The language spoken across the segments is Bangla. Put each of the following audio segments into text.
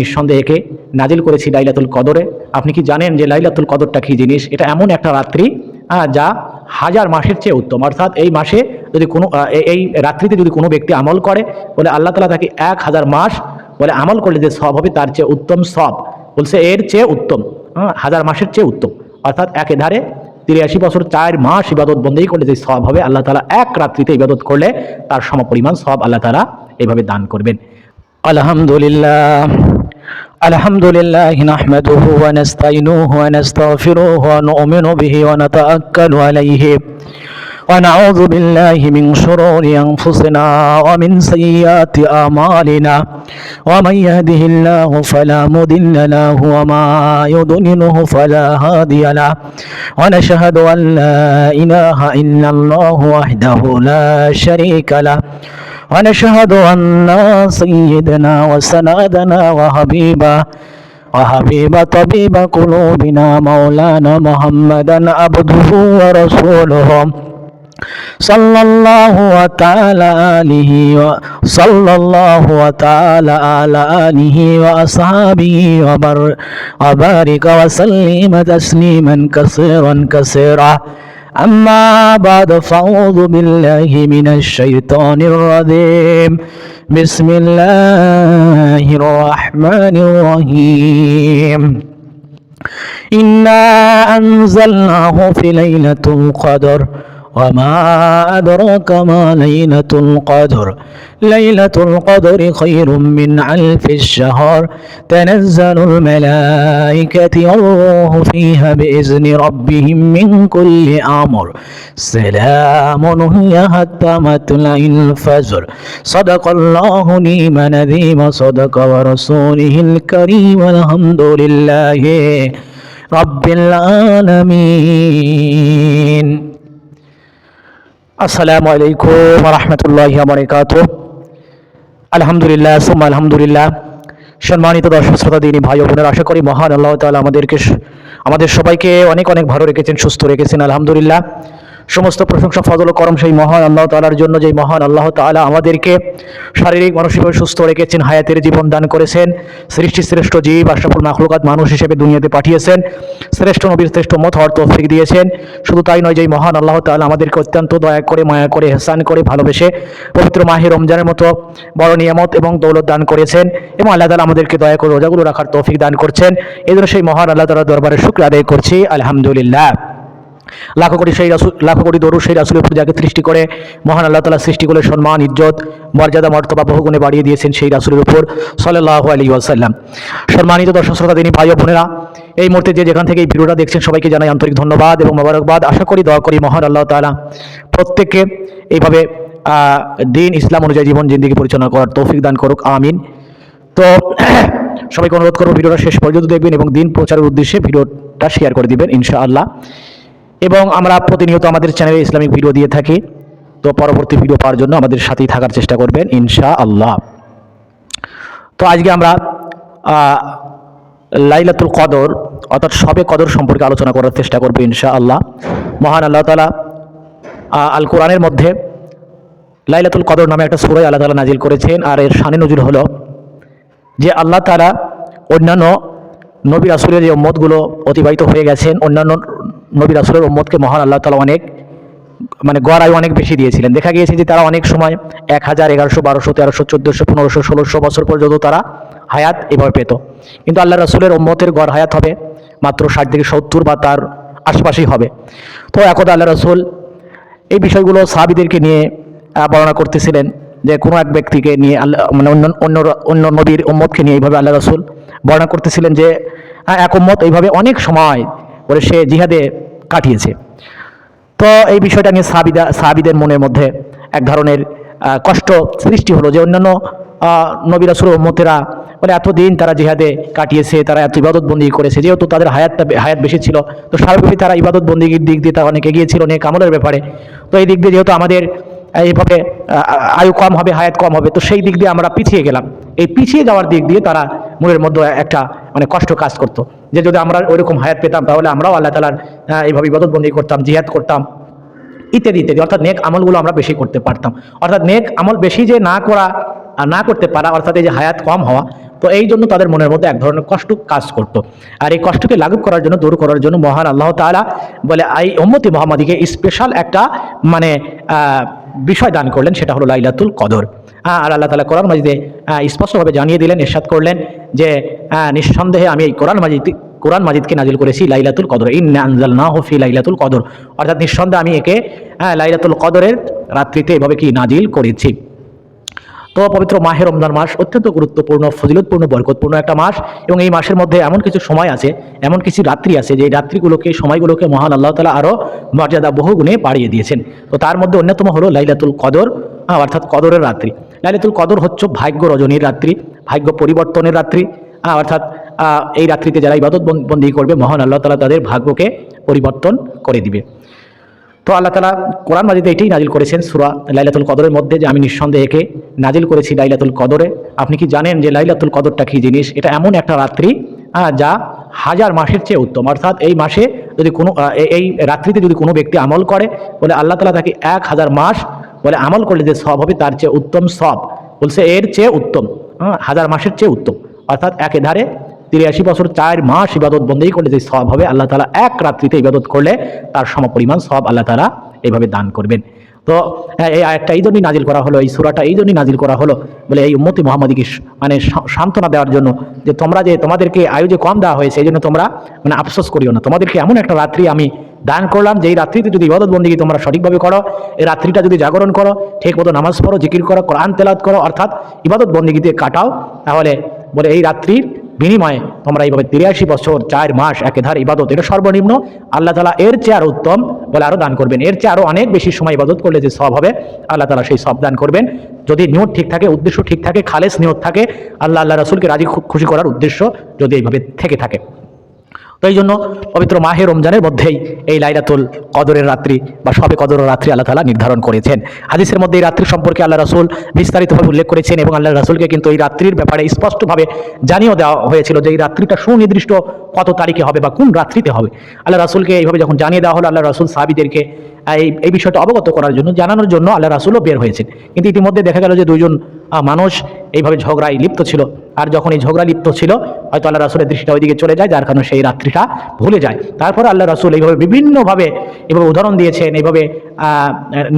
নিঃসন্দেহে একে নাজিল করেছি লাইলাতুল কদরে। আপনি কি জানেন যে লাইলাতুল কদরটা কী জিনিস? এটা এমন একটা রাত্রি যা হাজার মাসের চেয়ে উত্তম। অর্থাৎ এই মাসে যদি কোনো এই রাত্রিতে যদি কোনো ব্যক্তি আমল করে বলে আল্লাহ তাআলা তাকে 1000 মাস বলে আমল করলে যে সব হবে তার চেয়ে উত্তম সব, বলছে এর চেয়ে উত্তম, হাজার মাসের চেয়ে উত্তম। অর্থাৎ একেধারে 83 বছর 4 মাস ইবাদত বন্দেগী করলে যে সব হবে, আল্লাহ তাআলা এক রাত্রিতে ইবাদত করলে তার সমপরিমাণ সব আল্লাহ তাআলা এইভাবে দান করবেন। আলহামদুলিল্লাহ আলহামদুলিল্লাহ নাহমাদুহু ওয়া নাস্তাইনুহু ওয়া নাস্তাগফিরুহু ওয়া নু'মিনু বিহি ওয়া নাতাআক্কালু আলাইহি ওয়া নাউযু বিল্লাহি মিন শুরুরি আনফুসিনা ওয়া মিন সাইয়্যাতি আমালিনা ওয়া মান ইয়াহদিহিল্লাহু ফালা মুদিল্লা লাহু ওয়া মা ইউদ্লিলহু ফালা হাদিয়া লাহু ওয়া নাশহাদু আন লা ইলাহা ইল্লাল্লাহু ওয়াহদাহু লা শারীকা লাহু ونشهد أن سيدنا وسندنا وحبيب طبيب قلوبنا مولانا محمدا عبده ورسوله صلى الله تعالى على آله وأصحابه وبارك وسلم تسليما كثيرا أما بعد فأعوذ بالله من الشيطان الرجيم بسم الله الرحمن الرحيم إنا أنزلناه في ليلة القدر وما أدراك ما ليلة القدر ليلة القدر خير من 1000 الشهر تنزل الملائكة والروح فيها بإذن ربهم من كل أمر سلام هي حتى مطلع الفجر صدق الله نعم نذيم صدق ورسوله الكريم والحمد لله رب العالمين আসসালামু আলাইকুম ওয়া রাহমাতুল্লাহি ওয়া বারাকাতুহু। আলহামদুলিল্লাহ সুম্মা আলহামদুলিল্লাহ। সম্মানিত দর্শক শ্রোতা দিনী ভাই ও বোনেরা, আশা করি মহান আল্লাহ তাআলা আমাদের সবাইকে অনেক অনেক ভালো রেখেছেন, সুস্থ রেখেছেন, আলহামদুলিল্লাহ। সমস্ত প্রশংসা ফজল ও করম সেই মহান আল্লাহ তাআলার জন্য, যেই মহান আল্লাহ তাআলা আমাদেরকে শারীরিক মানসিকভাবে সুস্থ রেখেছেন, হায়াতের জীবন দান করেছেন, সৃষ্টির শ্রেষ্ঠ জীব আশরাফুল মাখলুকাত মানুষ হিসেবে দুনিয়াতে পাঠিয়েছেন, শ্রেষ্ঠ নবীর শ্রেষ্ঠ উম্মত হওয়ার তৌফিক দিয়েছেন। শুধু তাই নয়, যেই মহান আল্লাহ তাআলা আমাদেরকে অত্যন্ত দয়া করে, মায়া করে, ইহসান করে, ভালোবেসে পবিত্র মাহে রমজানের মতো বড় নিয়ামত এবং দৌলত দান করেছেন, এবং আল্লাহ তাআলা আমাদেরকে দয়া করে রোজাগুলো রাখার তৌফিক দান করছেন। এই জন্য সেই মহান আল্লাহ তাআলার দরবারে শুকর আদায় করছি, আলহামদুলিল্লাহ। লাখো কোটি দরুদ সেই রাসূলের উপর যাকে সৃষ্টি করে মহান আল্লাহ তাআলা সৃষ্টি করে সম্মান, ইজ্জত, মর্যাদা, মর্তবা বহুগুণে বাড়িয়ে দিয়েছেন সেই রাসূলের উপর সাল্লাল্লাহু আলাইহি ওয়াসাল্লাম। সম্মানিত দর্শক শ্রোতা দিনী ভাই ও বোনেরা, এই মুহূর্তে যে যেখান থেকে এই ভিডিওটা দেখছেন সবাইকে জানাই আন্তরিক ধন্যবাদ এবং মোবারকবাদ। আশা করি, দোয়া করি মহান আল্লাহ তাআলা প্রত্যেককে এইভাবে দিন ইসলাম অনুযায়ী জীবন জিন্দেগি পরিচালনা করার তৌফিক দান করুক, আমিন। তো সবাইকে অনুরোধ করবো ভিডিওটা শেষ পর্যন্ত দেখবেন এবং দিন প্রচারের উদ্দেশ্যে ভিডিওটা শেয়ার করে দিবেন ইনশাআল্লাহ। এবং আমরা প্রতিনিয়ত আমাদের চ্যানেলে ইসলামিক ভিডিও দিয়ে থাকি, তো পরবর্তী ভিডিও পাওয়ার জন্য আমাদের সাথেই থাকার চেষ্টা করবেন ইনশাআল্লাহ। তো আজকে আমরা লাইলাতুল কদর অর্থাৎ শবে কদর সম্পর্কে আলোচনা করার চেষ্টা করব ইনশাআল্লাহ। মহান আল্লাহ তাআলা আল কোরআনের মধ্যে লাইলাতুল কদর নামে একটা সূরা আল্লাহ তাআলা নাজিল করেছেন। আর এর শানে নজুল হলো যে আল্লাহ তাআলা অন্যান্য নবী রাসূলের যে উম্মতগুলো অতিবাহিত হয়ে গেছেন, অন্যান্য নবী রাসূলের উম্মতকে মহান আল্লাহ তাআলা অনেক গড় আয়ু অনেক বেশি দিয়েছিলেন। দেখা গিয়েছে যে তারা অনেক সময় 1000, 1100, 1200, 1300, 1400, 1500, 1600 বছর পর্যন্ত তারা হায়াত এভাবে পেত। কিন্তু আল্লাহ রাসূলের উম্মতের গড় হায়াত হবে মাত্র 60 থেকে 70 বা তার আশপাশেই হবে। তো একদা আল্লাহ রাসূল এই বিষয়গুলো সাহাবীদেরকে নিয়ে বর্ণনা করতেছিলেন যে কোনো এক ব্যক্তিকে নিয়ে অন্য নবীর উম্মতকে নিয়ে এইভাবে আল্লাহ রাসূল বর্ণনা করতেছিলেন যে এক উম্মত এইভাবে অনেক সময় করে সে জিহাদে কাটিয়েছে। তো এই বিষয়টা নিয়ে সাহাবীদের মনের মধ্যে এক ধরনের কষ্ট সৃষ্টি হলো যে অন্যান্য নবী রাসূলের উম্মতেরা বলে এতদিন তারা জিহাদে কাটিয়েছে, তারা এত ইবাদত বন্দিগি করেছে, যেহেতু তাদের হায়াত বেশি ছিল, তো স্বাভাবিকভাবেই তারা ইবাদত বন্দিগির দিক দিয়ে তারা অনেক এগিয়ে ছিল, নেক আমলের ব্যাপারে। তো এই দিক দিয়ে যেহেতু আমাদের এইভাবে আয়ু কম হবে, হায়াত কম হবে, তো সেই দিক দিয়ে আমরা পিছিয়ে গেলাম। এই পিছিয়ে যাওয়ার দিক দিয়ে তারা মনের মধ্যে একটা কষ্ট কাজ করতো যে যদি আমরা ওইরকম হায়াত পেতাম তাহলে আমরাও আল্লাহ তাআলার এইভাবে ইবাদত বন্দিগি করতাম, জিহাদ করতাম, ইত্যাদি ইত্যাদি। অর্থাৎ নেক আমলগুলো আমরা বেশি করতে পারতাম। অর্থাৎ নেক আমল বেশি যে না করতে পারা, অর্থাৎ এই যে হায়াত কম হওয়া, তো এই জন্য তাদের মনের মধ্যে এক ধরনের কষ্ট কাজ করতো। আর এই কষ্টকে লাঘব করার জন্য, দূর করার জন্য মহান আল্লাহ তাআলা বলে এই উম্মতি মুহাম্মাদিকে স্পেশাল একটা মানে বিষয় দান করলেন, সেটা হলো লাইলাতুল কদর। আর আল্লাহ তাআলা কোরআন মাজিদে স্পষ্টভাবে জানিয়ে দিলেন, ইরশাদ করলেন যে নিঃসন্দেহে আমি এই কোরআন মাজিদকে নাজিল করেছি লাইলাতুল কদর, ইন্না আনজালনাহু ফি লাইলাতুল কদর, অর্থাৎ নিঃসন্দেহে আমি একে লাইলাতুল কদরের রাত্রিতে এভাবে কি নাজিল করেছি। তো পবিত্র মাহে রমজান মাস অত্যন্ত গুরুত্বপূর্ণ, ফজিলতপূর্ণ, বরকতপূর্ণ একটা মাস, এবং এই মাসের মধ্যে এমন কিছু সময় আছে, এমন কিছু রাত্রি আছে যে রাত্রিগুলোকে, সময়গুলোকে মহান আল্লাহ তাআলা আরও মর্যাদা বহুগুণে বাড়িয়ে দিয়েছেন। তো তার মধ্যে অন্যতম হলো লাইলাতুল কদর, অর্থাৎ কদরের রাত্রি। লাইলাতুল কদর হচ্ছে ভাগ্য রজনীর রাত্রি, ভাগ্য পরিবর্তনের রাত্রি, অর্থাৎ এই রাত্রিতে যারা ইবাদত বন্দি করবে মহান আল্লাহ তাআলা তাদের ভাগ্যকে পরিবর্তন করে দিবে। তো আল্লাহ তাআলা কোরআন মাজিদে এটাই নাজিল করেছেন সূরা লাইলাতুল কদরের মধ্যে, যে আমি নিঃসন্দেহে একে নাজিল করেছি লাইলাতুল কদরে। আপনি কি জানেন যে লাইলাতুল কদরটা কী জিনিস? এটা এমন একটা রাত্রি যা হাজার মাসের চেয়ে উত্তম। অর্থাৎ এই মাসে যদি কোনো এই রাত্রিতে যদি কোনো ব্যক্তি আমল করে, বলে আল্লাহ তাআলা তাকে 1000 মাস বলে আমল করলে যে সওয়াব হবে তার চেয়ে উত্তম সওয়াব, বলছে এর চেয়ে উত্তম, 1000 মাসের চেয়ে উত্তম। অর্থাৎ একেধারে 83 বছর 4 মাস ইবাদত বন্দেগী করলে যে সওয়াব হবে, আল্লাহ তাআলা এক রাত্রিতে ইবাদত করলে তার সমপরিমাণ সওয়াব আল্লাহ তাআলা এইভাবে দান করবেন। তো এই আয়াতটা এই জন্যই নাজিল করা হলো, এই সূরাটা এই জন্যই নাজিল করা হলো, বলে এই উম্মতি মুহাম্মাদিকে মানে সান্ত্বনা দেওয়ার জন্য, যে তোমাদেরকে আয়ু যে কম দেওয়া হয়েছে এই জন্য তোমরা মানে আফসোস করিও না। তোমাদেরকে এমন একটা রাত্রি আমি দান করলাম যে এই রাত্রিতে যদি ইবাদত বন্দেগী তোমরা সঠিকভাবে করো, এই রাত্রিটা যদি জাগরণ করো, ঠিক মতো নামাজ পড়ো, জিকির করো, কোরআন তেলাওয়াত করো, অর্থাৎ ইবাদত বন্দেগীতে কাটাও, তাহলে বলে এই রাত্রির বিনিময়ে তোমরা এইভাবে 83 বছর 4 মাস একেধারে ইবাদত, এটা সর্বনিম্ন, আল্লাহ তাআলা এর চেয়ে আরও উত্তম বলে আরও দান করবেন। এর চেয়ে আরও অনেক বেশি সময় ইবাদত করলে যে সওয়াব হবে, আল্লাহ তাআলা সেই সওয়াব দান করবেন, যদি নিয়ত ঠিক থাকে, উদ্দেশ্য ঠিক থাকে, খালেস নিয়ত থাকে, আল্লাহ রাসূলকে রাজি খুশি করার উদ্দেশ্য যদি এইভাবে থেকে থাকে। তো এই জন্য পবিত্র মাহে রমজানের মধ্যেই এই লাইলাতুল কদরের রাত্রি বা শবে কদরের রাত্রি আল্লাহ তাআলা নির্ধারণ করেছেন। হাদিসের মধ্যে এই রাত্রি সম্পর্কে আল্লাহ রাসূল বিস্তারিতভাবে উল্লেখ করেছেন, এবং আল্লাহ রাসূলকে কিন্তু এই রাত্রির ব্যাপারে স্পষ্টভাবে জানিয়ে দেওয়া হয়েছিল যে এই রাত্রিটা সুনির্দিষ্ট কত তারিখে হবে বা কোন রাত্রিতে হবে। আল্লাহ রাসূলকে এইভাবে যখন জানিয়ে দেওয়া হলো, আল্লাহ রাসূল সাহাবীদেরকে এই বিষয়টা অবগত করার জন্য, জানানোর জন্য আল্লাহ রাসূলও বের হয়েছেন। কিন্তু ইতিমধ্যে দেখা গেল যে দুইজন মানুষ এইভাবে ঝগড়ায় লিপ্ত ছিল, আর যখন এই ঝগড়া লিপ্ত ছিল হয়তো আল্লাহ রাসূলের দৃষ্টিটা ওইদিকে চলে যায়, যার কারণে সেই রাত্রিটা ভুলে যায়। তারপর আল্লাহ রাসূল এইভাবে বিভিন্নভাবে এইভাবে উদাহরণ দিয়েছেন, এইভাবে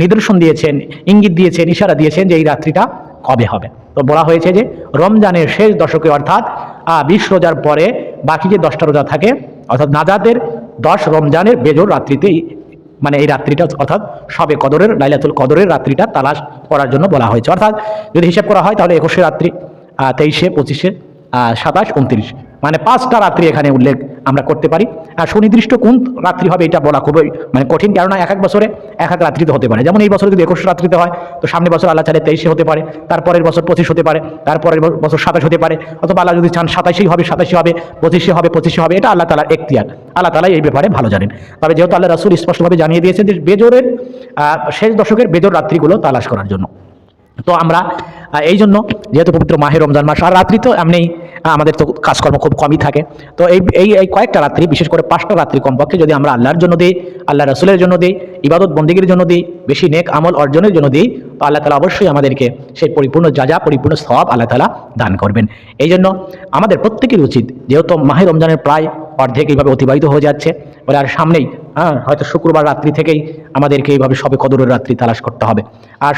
নিদর্শন দিয়েছেন, ইঙ্গিত দিয়েছেন, ইশারা দিয়েছেন যে এই রাত্রিটা কবে হবে। তো বলা হয়েছে যে রমজানের শেষ দশকে, অর্থাৎ 20 রোজার পরে বাকি যে 10টা রোজা থাকে, অর্থাৎ নাজাতের 10 রমজানের বেজোর রাত্রিতে মানে এই রাত্রিটা, অর্থাৎ শবে কদরের লাইলাতুল কদরের রাত্রিটা তালাশ করার জন্য বলা হয়েছে। অর্থাৎ যদি হিসাব করা হয় তাহলে 21 রাত্রি, 23, 25, 27, 29, মানে 5টা রাত্রি এখানে উল্লেখ আমরা করতে পারি। আর সুনির্দিষ্ট কোন রাত্রি হবে এটা বলা খুবই মানে কঠিন, কেননা এক এক বছরে এক এক রাত্রিতে হতে পারে। যেমন এই বছরে যদি 21 রাত্রিতে হয়, তো সামনের বছর আল্লাহ চাইলে 23 হতে পারে, তারপরের বছর 25 হতে পারে, তারপরের বছর 27 হতে পারে, অথবা আল্লাহ যদি চান 27 হবে, 27 হবে, 25 হবে, 25 হবে, এটা আল্লাহ তাআলার এখতিয়ার, আল্লাহ তাআলা এই ব্যাপারে ভালো জানেন। তবে যেহেতু আল্লাহ রাসূল স্পষ্টভাবে জানিয়ে দিয়েছেন যে বেজোরের শেষ দশকের বেজোর রাত্রিগুলো তালাশ করার জন্য, তো আমরা এই জন্য যেহেতু পবিত্র মাহে রমজান মাস, আর রাত্রি তো এমনি আমাদের তো কাজকর্ম খুব কমই থাকে, তো এই কয়েকটা রাত্রি, বিশেষ করে 5টা রাত্রি কমপক্ষে যদি আমরা আল্লাহর জন্য দিই, আল্লাহ রাসূলের জন্য দিই, ইবাদত বন্দেগীর জন্য দিই, বেশি নেক আমল অর্জনের জন্য দিই, তো আল্লাহ তাআলা অবশ্যই আমাদেরকে সেই পরিপূর্ণ পরিপূর্ণ সওয়াব আল্লাহ তাআলা দান করবেন। এই জন্য আমাদের প্রত্যেকের উচিত, যেহেতু মাহে রমজানের প্রায় অর্ধেক এইভাবে অতিবাহিত হয়ে যাচ্ছে, বলে আর সামনেই হয়তো শুক্রবার রাত্রি থেকেই আমাদেরকে এইভাবে শবে কদরের রাত্রি তালাশ করতে হবে। আর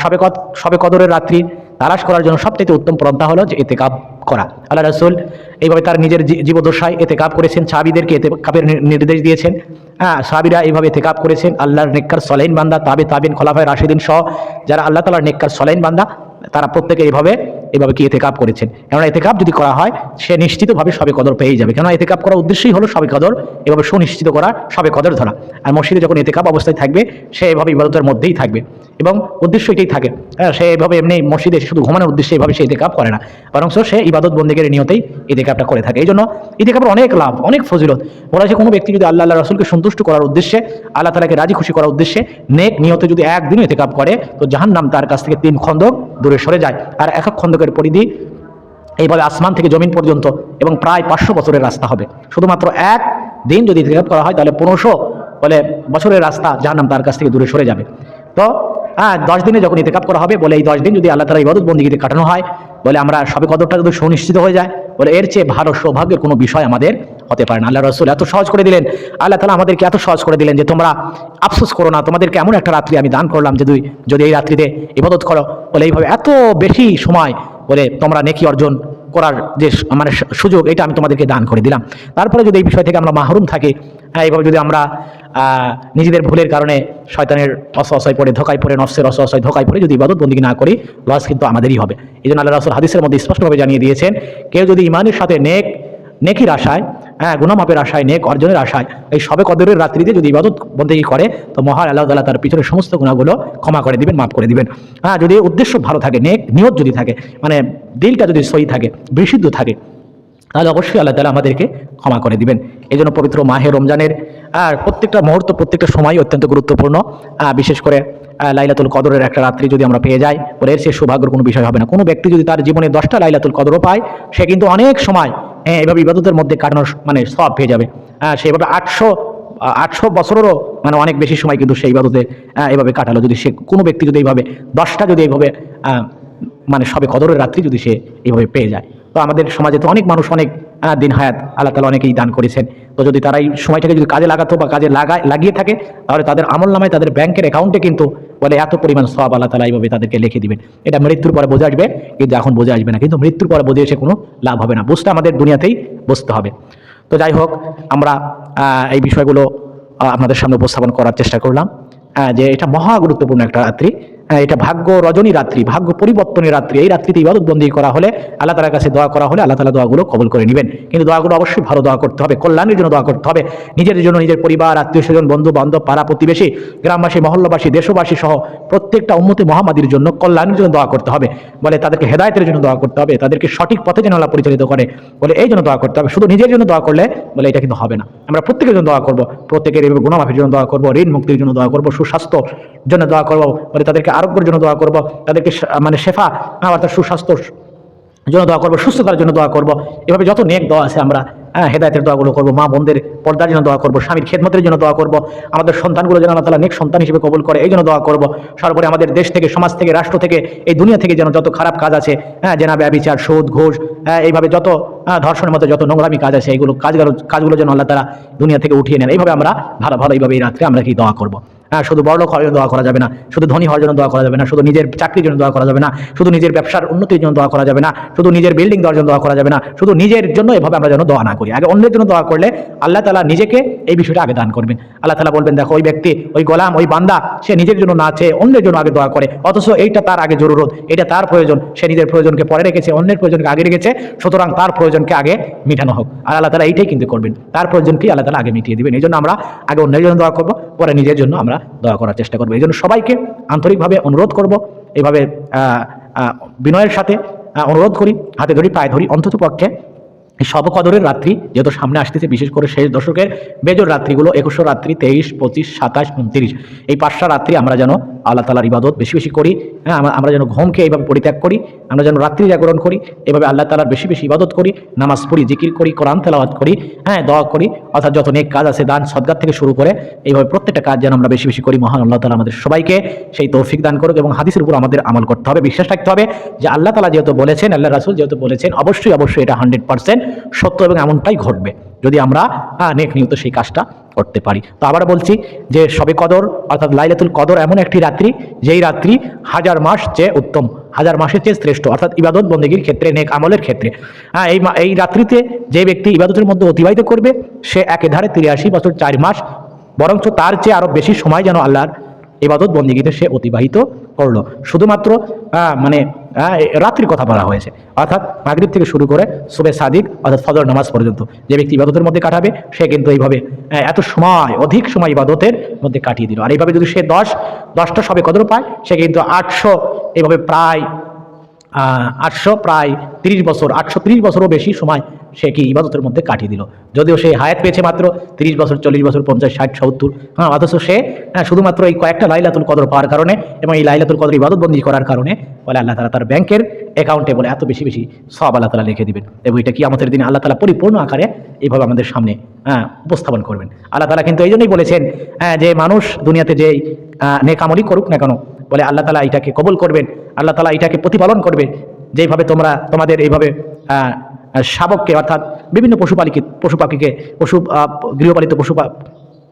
শবে কদরের রাত্রি তালাশ করার জন্য সবথেকে উত্তম পন্থা হলো যে ইতিকাফ করা। আল্লাহ রাসূল এইভাবে তার নিজের জীবদ্দশায় ইতিকাফ করেছেন, সাহাবীদেরকে ইতিকাফের নির্দেশ দিয়েছেন। সাহাবীরা এইভাবে ইতিকাফ করেছেন। আল্লাহর নেককার সলাইন বান্দা, তাবিন, খোলাফায়ে রাশিদিন সহ যারা আল্লাহ তাআলার নেককার সলাইন বান্দা, তারা প্রত্যেকে এইভাবে কি ইতিকাফ করেছেন। কেননা ইতিকাফ যদি করা হয় সে নিশ্চিতভাবে শবে কদর পেয়ে যাবে। কেননা ইতিকাফ করার উদ্দেশ্যই হলো শবে কদর এভাবে সুনিশ্চিত করা, শবে কদর ধরা। আর মসজিদে যখন ইতিকাফ অবস্থায় থাকবে সে এভাবে ইবাদতের মধ্যেই থাকবে, এবং উদ্দেশ্য এটাই থাকে। সে এভাবে এমনি মসজিদে শুধু ঘুমানোর উদ্দেশ্যে এভাবে সে ইতিকাফ করে না, বরং সে ইবাদত বন্দেগীর নিয়তেই ইতিকাফটা করে থাকে। এই জন্য ইতিকাফের অনেক লাভ, অনেক ফজিলত। বলা হয়েছে কোনো ব্যক্তি যদি আল্লাহ রাসূলকে সন্তুষ্ট করার উদ্দেশ্যে, আল্লাহ তাআলাকে রাজি খুশি করার উদ্দেশ্যে নেক নিয়তে যদি একদিনও ইতিকাফ করে, তো জাহান্নাম তার কাছ থেকে 3 খন্দক দূরে সরে যায়। আর এক এক খন্দকের পরিধি এইভাবে আসমান থেকে জমিন পর্যন্ত, এবং প্রায় 500 বছরের রাস্তা হবে। শুধুমাত্র এক দিন যদি ইতিকাফ করা হয় তাহলে 1500 বছরের রাস্তা জাহান্নাম তার কাছ থেকে দূরে সরে যাবে। তো 10 দিনে যখন ইতিকাফ করা হবে, বলে এই 10 দিন যদি আল্লাহ তাআলা ইবাদত বন্দেগীতে কাটানো হয়, বলে আমরা শবে কদরটা যদি সুনিশ্চিত হয়ে যায়, বলে এর চেয়ে ভালো সৌভাগ্যের কোনো বিষয় আমাদের হতে পারে না। আল্লাহ রাসূল এত সহজ করে দিলেন, আল্লাহ তাআলা আমাদেরকে এত সহজ করে দিলেন যে তোমরা আফসোস করো না, তোমাদেরকে এমন একটা রাত্রি আমি দান করলাম যে যদি এই রাত্রিতে ইবাদত করো, বলে এইভাবে এত বেশি সময় বলে তোমরা নেকি অর্জন করার যে মানে সুযোগ, এটা আমি তোমাদেরকে দান করে দিলাম। তারপরে যদি এই বিষয় থেকে আমরা মাহরুম থাকি, এইভাবে যদি আমরা নিজেদের ভুলের কারণে শয়তানের অসহায় পড়ে, ধোকায় পড়ে, নফসের অসহায় ধোকায় পড়ে যদি ইবাদত বন্দিগি না করি, লস কিন্তু আমাদেরই হবে। এই জন্য আল্লাহ রাসূল হাদিসের মধ্যে স্পষ্টভাবে জানিয়ে দিয়েছেন, কেউ যদি ইমানের সাথে নেকির আশায়, গুনাহ মাপের আশায়, নেক অর্জনের আশায় এই শবে কদরের রাত্রিতে যদি ইবাদত বন্দেগী করে, তো মহান আল্লাহ তাআলা তার পিছনে সমস্ত গুনাহগুলো ক্ষমা করে দিবেন, মাফ করে দিবেন। যদি উদ্দেশ্য ভালো থাকে, নেক নিয়ত যদি থাকে, মানে দিলটা যদি সহি থাকে, বিশুদ্ধ থাকে, তাহলে অবশ্যই আল্লাহ তাআলা আমাদেরকে ক্ষমা করে দিবেন। এই জন্য পবিত্র মাহে রমজানের প্রত্যেকটা মুহূর্ত, প্রত্যেকটা সময় অত্যন্ত গুরুত্বপূর্ণ। বিশেষ করে লাইলাতুল কদরের একটা রাত্রি যদি আমরা পেয়ে যাই, বলে এর সে সৌভাগ্যের কোনো বিষয় হবে না। কোনো ব্যক্তি যদি তার জীবনে 10টা লাইলাতুল কদরও পায়, সে কিন্তু অনেক সময় এইভাবে ইবাদতের মধ্যে কাটানোর মানে সওয়াব পেয়ে যাবে। সেভাবে 800 বছরেরও মানে অনেক বেশি সময় কিন্তু সেই ইবাদতে এইভাবে কাটালো। যদি সে কোনো ব্যক্তি যদি এইভাবে 10টা যদি এইভাবে মানে সবে কদরের রাত্রি যদি সে এইভাবে পেয়ে যায়, তো আমাদের সমাজে তো অনেক মানুষ অনেক দিন হায়াত আল্লাহ তাআলা অনেকেই দান করেছেন। তো যদি তারা এই সময়টাকে যদি কাজে লাগাতো বা কাজে লাগিয়ে থাকে, তাহলে তাদের আমল নামায়, তাদের ব্যাংকের অ্যাকাউন্টে কিন্তু বলে এত পরিমাণ সওয়াব আল্লাহ তাআলা এইভাবে তাদেরকে লিখে দিবেন। এটা মৃত্যুর পরে বোঝা আসবে, কিন্তু এখন বোঝা আসবে না। কিন্তু মৃত্যুর পরে বোঝে এসে কোনো লাভ হবে না, বুঝতে আমাদের দুনিয়াতেই বুঝতে হবে। তো যাই হোক, আমরা এই বিষয়গুলো আপনাদের সামনে উপস্থাপন করার চেষ্টা করলাম, যে এটা মহা গুরুত্বপূর্ণ একটা রাত্রি। এটা ভাগ্য রজনী রাত্রি, ভাগ্য পরিবর্তনের রাত্রি। এই রাত্রিতে ইবাদত বন্দি করা হলে, আল্লাহ তাআলার কাছে দোয়া করা হলে, আল্লাহ তাআলা দোয়াগুলো কবুল করে নেবেন। কিন্তু দোয়াগুলো অবশ্যই ভালো দোয়া করতে হবে, কল্যাণের জন্য দোয়া করতে হবে, নিজের জন্য, নিজের পরিবার, আত্মীয় স্বজন, বন্ধু বান্ধব, পাড়া প্রতিবেশী, গ্রামবাসী, মহল্লাবাসী, দেশবাসী সহ প্রত্যেকটা উম্মতে মুহাম্মাদির জন্য কল্যাণের জন্য দোয়া করতে হবে। বলে তাদেরকে হেদায়েতের জন্য দোয়া করতে হবে, তাদেরকে সঠিক পথে যেন আল্লাহ পরিচালিত করে, বলে এই জন্য দোয়া করতে হবে। শুধু নিজের জন্য দোয়া করলে বলে এটা কিন্তু হবে না। আমরা প্রত্যেকের জন্য দোয়া করব, প্রত্যেকের গুনাহ মাফের জন্য দোয়া করব, ঋণ মুক্তির জন্য দোয়া করব, সুস্বাস্থ্যর জন্য দোয়া করব, বলে তাদেরকে আরোগ্যের জন্য দোয়া করব, তাদেরকে মানে শেফা অর্থাৎ সুস্বাস্থ্যর জন্য দোয়া করব, সুস্থতার জন্য দোয়া করব। এভাবে যত নেক দোয়া আছে আমরা হেদায়েতের দোয়াগুলো করব, মা বোনদের পর্দার জন্য দোয়া করব, স্বামীর খেদমতের জন্য দোয়া করব, আমাদের সন্তানগুলো যেন আল্লাহ তাআলা নেক সন্তান হিসেবে কবুল করে এই জন্য দোয়া করব। সর্বোপরি আমাদের দেশ থেকে, সমাজ থেকে, রাষ্ট্র থেকে, এই দুনিয়া থেকে যেন যত খারাপ কাজ আছে, জেনা, ব্যভিচার, সুদ, ঘুষ, এইভাবে যত ধর্ষণের মতো যত নোংরামি কাজ আছে, এইগুলো কাজগুলো যেন আল্লাহ তাআলা দুনিয়া থেকে উঠিয়ে নেন। এইভাবে আমরা ভালো এইভাবে এই রাত্রে আমরা কি দোয়া করব। শুধু বড়লোক হওয়ার জন্য দোয়া করা যাবে না, শুধু ধনী হওয়ার জন্য দোয়া করা যাবে না, শুধু নিজের চাকরির জন্য দোয়া করা যাবে না, শুধু নিজের ব্যবসার উন্নতির জন্য দোয়া করা যাবে না, শুধু নিজের বিল্ডিং দেওয়ার জন্য দোয়া করা যাবে না, শুধু নিজের জন্য এভাবে আমরা যেন দোয়া না করি। আগে অন্যের জন্য দোয়া করলে আল্লাহ তাআলা নিজেকে এই বিষয়টা আগে দান করবেন। আল্লাহ তাআলা বলবেন, দেখো ওই ব্যক্তি, ওই গোলাম, ওই বান্দা, সে নিজের জন্য না চেয়ে অন্যের জন্য আগে দোয়া করে, অথচ এইটা তার আগে জরুরত, এটা তার প্রয়োজন, সে নিজের প্রয়োজনকে পরে রেখেছে, অন্যের প্রয়োজনকে আগে রেখেছে, সুতরাং তার প্রয়োজনকে আগে মিটানো হোক। আর আল্লাহ তাআলা এইটাই কিন্তু করবেন, তার প্রয়োজনকেই আল্লাহ তাআলা আগে মিটিয়ে দিবেন। এই জন্য আমরা আগে অন্যের জন্য দোয়া করবো, পরে নিজের জন্য আমরা দোয়া করার চেষ্টা করবো। এই জন্য সবাইকে আন্তরিকভাবে অনুরোধ করব, এইভাবে বিনয়ের সাথে অনুরোধ করি, হাতে ধরি, পায়ে ধরি, অন্তত পক্ষে শব কদরের রাত্রি যেহেতু সামনে আসতেছে, বিশেষ করে শেষ দশকের বেজর রাত্রিগুলো, 21 রাত্রি, 23, 25, 27, 29, এই 5টা রাত্রি আমরা যেন আল্লাহ তাআলার ইবাদত বেশি বেশি করি। আমরা যেন ঘুমকে এইভাবে পরিত্যাগ করি, আমরা যেন রাত্রি জাগরণ করি, এভাবে আল্লাহ তাআলার বেশি বেশি ইবাদত করি, নামাজ পড়ি, জিকির করি, কোরআন তেলাওয়াত করি, দোয়া করি, অর্থাৎ যত নেক কাজ আছে, দান সদকার থেকে শুরু করে এইভাবে প্রত্যেকটা কাজ যেন আমরা বেশি বেশি করি। মহান আল্লাহ তাআলা আমাদের সবাইকে সেই তৌফিক দান করুক, এবং হাদিসের উপর আমাদের আমল করতে হবে, বিশ্বাস রাখতে হবে যে আল্লাহ তাআলা যেহেতু বলেছেন, আল্লাহ রাসূল যেহেতু বলেছেন, অবশ্যই এটা 100% সত্য, এবং এমনটাই ঘটবে যদি আমরা নেক নিয়ত সেই কাজটা করতে পারি। তো আবার বলছি যে শবে কদর অর্থাৎ লাইলাতুল কদর এমন একটি রাত্রি, যেই রাত্রি 1000 মাস চেয়ে উত্তম, 1000 মাসের চেয়ে শ্রেষ্ঠ, অর্থাৎ ইবাদত বন্দেগীর ক্ষেত্রে, নেক আমলের ক্ষেত্রে। এই রাত্রিতে যে ব্যক্তি ইবাদতের মধ্যে অতিবাহিত করবে, সে একেধারে 83 বছর 4 মাস, বরঞ্চ তার চেয়ে আরো বেশি সময় যেন আল্লাহর ইবাদত বন্দেগীতে সে অতিবাহিত করলো। শুধুমাত্র মানে রাত্রির কথা বলা হয়েছে, অর্থাৎ মাগরিব থেকে শুরু করে সুবে সাদিক অর্থাৎ ফজর নামাজ পর্যন্ত যে ব্যক্তি ইবাদতের মধ্যে কাটাবে, সে কিন্তু এইভাবে এত সময়, অধিক সময় ইবাদতের মধ্যে কাটিয়ে দিল। আর এইভাবে যদি সে 10টা শবে কদর পায়, সে কিন্তু 800 এইভাবে প্রায় 30 বছর, 830 বছরও বেশি সময় সে কি ইবাদতের মধ্যে কাটিয়ে দিল। যদিও সে হায়াত পেয়েছে মাত্র 30 বছর, 40 বছর, 50, 60, 70, অথচ সে শুধুমাত্র এই কয়েকটা লাইলাতুল কদর পাওয়ার কারণে এবং এই লাইলাতুল কদর ইবাদত বন্দি করার কারণে বলে আল্লাহ তাআলা তার ব্যাংকের অ্যাকাউন্টে বলে এত বেশি বেশি সওয়াব আল্লাহ তাআলা লিখে দিবেন, এবং এটা কিয়ামতের দিনে আল্লাহ তাআলা পরিপূর্ণ আকারে এইভাবে আমাদের সামনে উপস্থাপন করবেন। আল্লাহ তাআলা কিন্তু এই জন্যই বলেছেন যে মানুষ দুনিয়াতে যে নেক আমলই করুক না কেন, বলে আল্লাহ তাআলা এটাকে কবুল করবেন, আল্লাহ তাআলা এটাকে প্রতিপালন করবে, যেইভাবে তোমাদের এইভাবে শাবককে অর্থাৎ বিভিন্ন পশু পাখিকে গৃহপালিত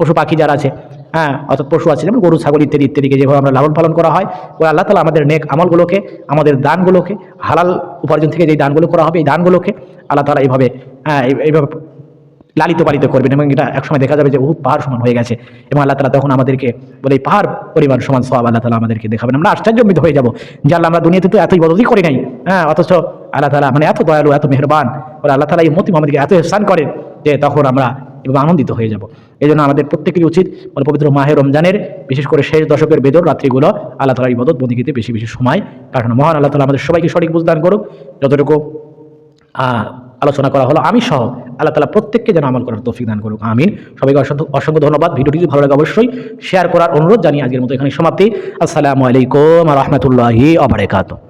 পশু পাখি যারা আছে, হ্যাঁ, অর্থাৎ পশু আছে যেমন গরু ছাগল ইত্যাদি ইত্যাদিকে যেভাবে আমরা লালন পালন করা হয়, ওই আল্লাহ তাআলা আমাদের নেক আমলগুলোকে, আমাদের দানগুলোকে, হালাল উপার্জন থেকে যেই দানগুলো করা হবে এই দানগুলোকে আল্লাহ তাআলা এইভাবে লালিত পালিত করবেন, এবং এটা একসময় দেখা যাবে যে উহুদ পাহাড় সমান হয়ে গেছে, এবং আল্লাহ তাআলা তখন আমাদেরকে বলে এই পাহাড় পরিমাণ সমান সওয়াব আল্লাহ তাআলা আমাদেরকে দেখাবেন। আমরা আশ্চর্যান্বিত হয়ে যাব যে আল্লাহ, আমরা দুনিয়াতে তো এত ইবাদতই করি নাই, হ্যাঁ, অথচ আল্লাহ তাআলা মানে এত দয়ালু, এত মেহেরবান, বলে আল্লাহ তাআলা এই উম্মতি মুহাম্মদকে এত ইহসান করেন যে তখন আমরা এভাবে আনন্দিত হয়ে যাব। এই জন্য আমাদের প্রত্যেকেরই উচিত পবিত্র মাহে রমজানের বিশেষ করে শেষ দশকের বেজর রাত্রিগুলো আল্লাহ তাআলার ইবাদত বন্দেগীতে বেশি বেশি সময় কাটানো। মহান আল্লাহ তাআলা আমাদের সবাইকে সঠিক বুঝ দান করুক। যতটুকু আলোচনা করা হলো আমি সহ আল্লাহ তাআলা প্রত্যেককে যেন আমল করার তৌফিক দান করুক, আমিন। সবাইকে অসংখ্য ধন্যবাদ। ভিডিওটি যদি ভালো লাগে অবশ্যই শেয়ার করার অনুরোধ জানিয়ে আজকের মতো এখানে সমাপ্তি। আসসালামু আলাইকুম ওয়া রাহমাতুল্লাহি ওয়া বারাকাতুহু।